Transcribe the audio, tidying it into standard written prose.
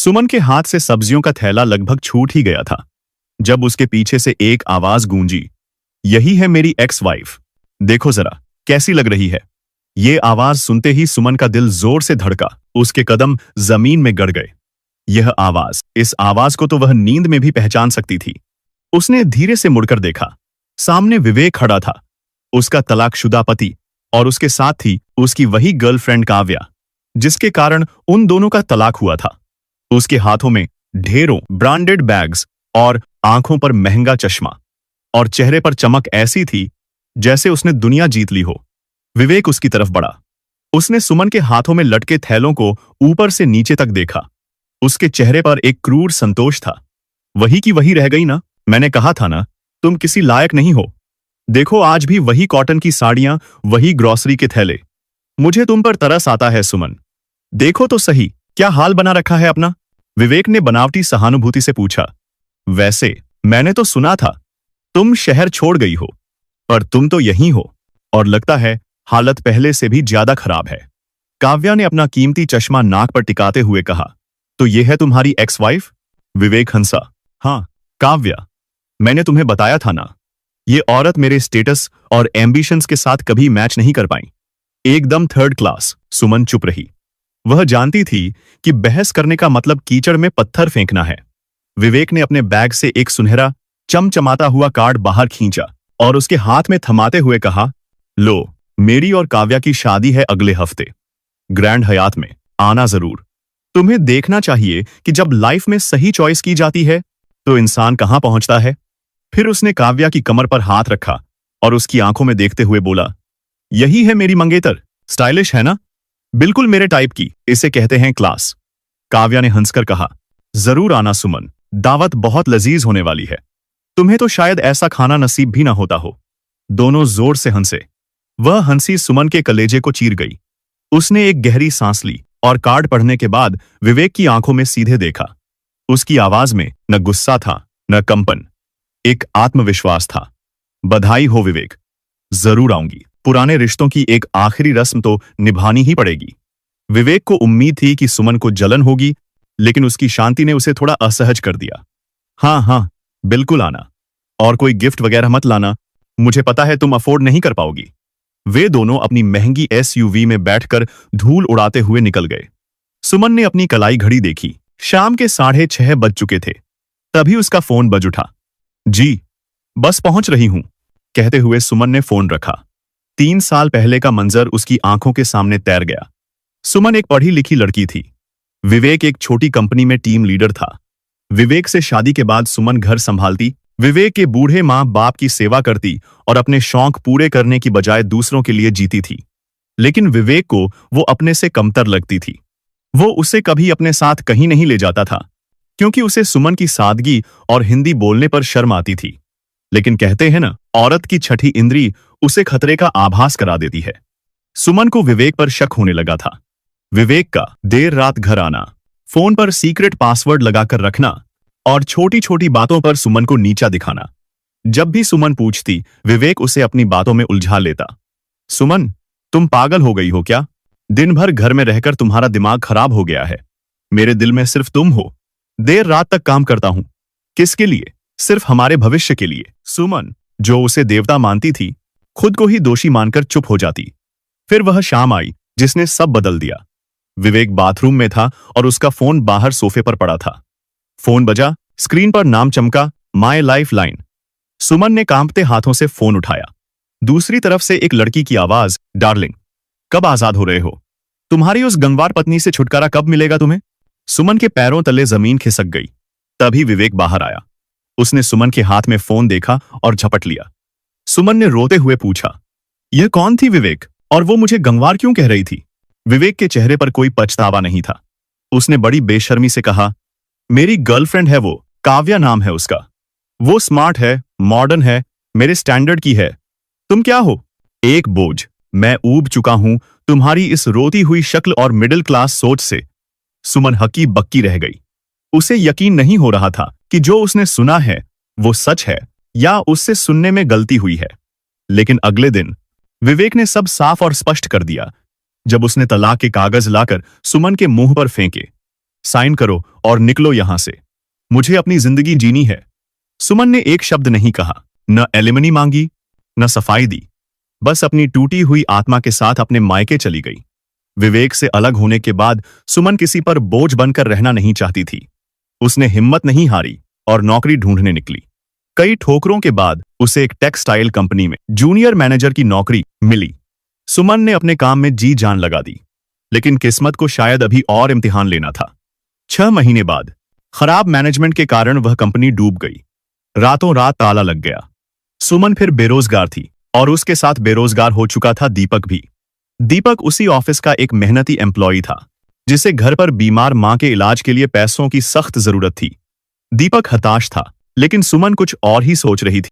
सुमन के हाथ से सब्जियों का थैला लगभग छूट ही गया था जब उसके पीछे से एक आवाज गूंजी। यही है मेरी एक्स वाइफ, देखो जरा कैसी लग रही है। ये आवाज सुनते ही सुमन का दिल जोर से धड़का, उसके कदम जमीन में गड़ गए। इस आवाज को तो वह नींद में भी पहचान सकती थी। उसने धीरे से मुड़कर देखा। सामने विवेक खड़ा था, उसका तलाकशुदा पति, और उसके साथ थी उसकी वही गर्लफ्रेंड काव्या, जिसके कारण उन दोनों का तलाक हुआ था। उसके हाथों में ढेरों ब्रांडेड बैग्स और आंखों पर महंगा चश्मा, और चेहरे पर चमक ऐसी थी जैसे उसने दुनिया जीत ली हो। विवेक उसकी तरफ बढ़ा। उसने सुमन के हाथों में लटके थैलों को ऊपर से नीचे तक देखा। उसके चेहरे पर एक क्रूर संतोष था। वही की वही रह गई ना, मैंने कहा था ना, तुम किसी लायक नहीं हो। देखो आज भी वही कॉटन की साड़ियां, वही ग्रॉसरी के थैले। मुझे तुम पर तरस आता है सुमन। देखो तो सही क्या हाल बना रखा है अपना। विवेक ने बनावटी सहानुभूति से पूछा। वैसे मैंने तो सुना था तुम शहर छोड़ गई हो, पर तुम तो यहीं हो, और लगता है हालत पहले से भी ज्यादा खराब है। काव्या ने अपना कीमती चश्मा नाक पर टिकाते हुए कहा। तो ये है तुम्हारी एक्स वाइफ? विवेक हंसा। हाँ काव्या, मैंने तुम्हें बताया था ना, ये औरत मेरे स्टेटस और एम्बिशंस के साथ कभी मैच नहीं कर पाई। एकदम थर्ड क्लास। सुमन चुप रही। वह जानती थी कि बहस करने का मतलब कीचड़ में पत्थर फेंकना है। विवेक ने अपने बैग से एक सुनहरा चमचमाता हुआ कार्ड बाहर खींचा और उसके हाथ में थमाते हुए कहा, लो, मेरी और काव्या की शादी है अगले हफ्ते, ग्रैंड हयात में, आना जरूर। तुम्हें देखना चाहिए कि जब लाइफ में सही चॉइस की जाती है तो इंसान कहां पहुंचता है। फिर उसने काव्या की कमर पर हाथ रखा और उसकी आंखों में देखते हुए बोला, यही है मेरी मंगेतर, स्टाइलिश है ना, बिल्कुल मेरे टाइप की, इसे कहते हैं क्लास। काव्या ने हंसकर कहा, जरूर आना सुमन, दावत बहुत लजीज होने वाली है। तुम्हें तो शायद ऐसा खाना नसीब भी ना होता हो। दोनों जोर से हंसे। वह हंसी सुमन के कलेजे को चीर गई। उसने एक गहरी सांस ली और कार्ड पढ़ने के बाद विवेक की आंखों में सीधे देखा। उसकी आवाज में न गुस्सा था न कंपन, एक आत्मविश्वास था। बधाई हो विवेक, जरूर आऊंगी। पुराने रिश्तों की एक आखिरी रस्म तो निभानी ही पड़ेगी। विवेक को उम्मीद थी कि सुमन को जलन होगी, लेकिन उसकी शांति ने उसे थोड़ा असहज कर दिया। हाँ हाँ बिल्कुल आना, और कोई गिफ्ट वगैरह मत लाना, मुझे पता है तुम अफोर्ड नहीं कर पाओगी। वे दोनों अपनी महंगी एसयूवी में बैठकर धूल उड़ाते हुए निकल गए। सुमन ने अपनी कलाई घड़ी देखी। शाम के 6:30 बज चुके थे। तभी उसका फोन बज उठा। जी, बस पहुंच रही हूं, कहते हुए सुमन ने फोन रखा। 3 साल पहले का मंजर उसकी आंखों के सामने तैर गया। सुमन एक पढ़ी लिखी लड़की थी। विवेक एक छोटी कंपनी में टीम लीडर था। विवेक से शादी के बाद सुमन घर संभालती, विवेक के बूढ़े माँ बाप की सेवा करती और अपने शौक पूरे करने की बजाय दूसरों के लिए जीती थी। लेकिन विवेक को वो अपने से कमतर लगती थी। वो उसे कभी अपने साथ कहीं नहीं ले जाता था, क्योंकि उसे सुमन की सादगी और हिंदी बोलने पर शर्म आती थी। लेकिन कहते हैं ना, औरत की छठी इंद्री उसे खतरे का आभास करा देती है। सुमन को विवेक पर शक होने लगा था। विवेक का देर रात घर आना, फोन पर सीक्रेट पासवर्ड लगाकर रखना और छोटी छोटी बातों पर सुमन को नीचा दिखाना। जब भी सुमन पूछती, विवेक उसे अपनी बातों में उलझा लेता। सुमन, तुम पागल हो गई हो क्या? दिन भर घर में रहकर तुम्हारा दिमाग खराब हो गया है। मेरे दिल में सिर्फ तुम हो। देर रात तक काम करता हूं। किसके लिए? सिर्फ हमारे भविष्य के लिए। सुमन, जो उसे देवता मानती थी, खुद को ही दोषी मानकर चुप हो जाती। फिर वह शाम आई जिसने सब बदल दिया। विवेक बाथरूम में था और उसका फोन बाहर सोफे पर पड़ा था। फोन बजा, स्क्रीन पर नाम चमका, माय लाइफ लाइन। सुमन ने कांपते हाथों से फोन उठाया। दूसरी तरफ से एक लड़की की आवाज, डार्लिंग, कब आजाद हो रहे हो? तुम्हारी उस गंवार पत्नी से छुटकारा कब मिलेगा तुम्हें? सुमन के पैरों तले जमीन खिसक गई। तभी विवेक बाहर आया। उसने सुमन के हाथ में फोन देखा और झपट लिया। सुमन ने रोते हुए पूछा, यह कौन थी विवेक, और वो मुझे गंवार क्यों कह रही थी? विवेक के चेहरे पर कोई पछतावा नहीं था। उसने बड़ी बेशर्मी से कहा, मेरी गर्लफ्रेंड है वो, काव्या नाम है उसका। वो स्मार्ट है, मॉडर्न है, मेरे स्टैंडर्ड की है। तुम क्या हो? एक बोझ। मैं ऊब चुका हूं तुम्हारी इस रोती हुई शक्ल और मिडिल क्लास सोच से। सुमन हक्की बक्की रह गई। उसे यकीन नहीं हो रहा था कि जो उसने सुना है वो सच है या उससे सुनने में गलती हुई है। लेकिन अगले दिन विवेक ने सब साफ और स्पष्ट कर दिया। जब उसने तलाक के कागज लाकर सुमन के मुंह पर फेंके, साइन करो और निकलो यहां से। मुझे अपनी जिंदगी जीनी है। सुमन ने एक शब्द नहीं कहा, न एलिमनी मांगी, न सफाई दी। बस अपनी टूटी हुई आत्मा के साथ अपने मायके चली गई। विवेक से अलग होने के बाद सुमन किसी पर बोझ बनकर रहना नहीं चाहती थी। उसने हिम्मत नहीं हारी और नौकरी ढूंढने निकली। कई ठोकरों के बाद उसे एक टेक्सटाइल कंपनी में जूनियर मैनेजर की नौकरी मिली। सुमन ने अपने काम में जी जान लगा दी, लेकिन किस्मत को शायद अभी और इम्तिहान लेना था। 6 महीने बाद खराब मैनेजमेंट के कारण वह कंपनी डूब गई। रातों रात ताला लग गया। सुमन फिर बेरोजगार थी और उसके साथ बेरोजगार हो चुका था दीपक भी। दीपक उसी ऑफिस का एक मेहनती एम्प्लॉय था, जिसे घर पर बीमार मां के इलाज के लिए पैसों की सख्त जरूरत थी। दीपक हताश था, लेकिन सुमन कुछ और ही सोच रही थी।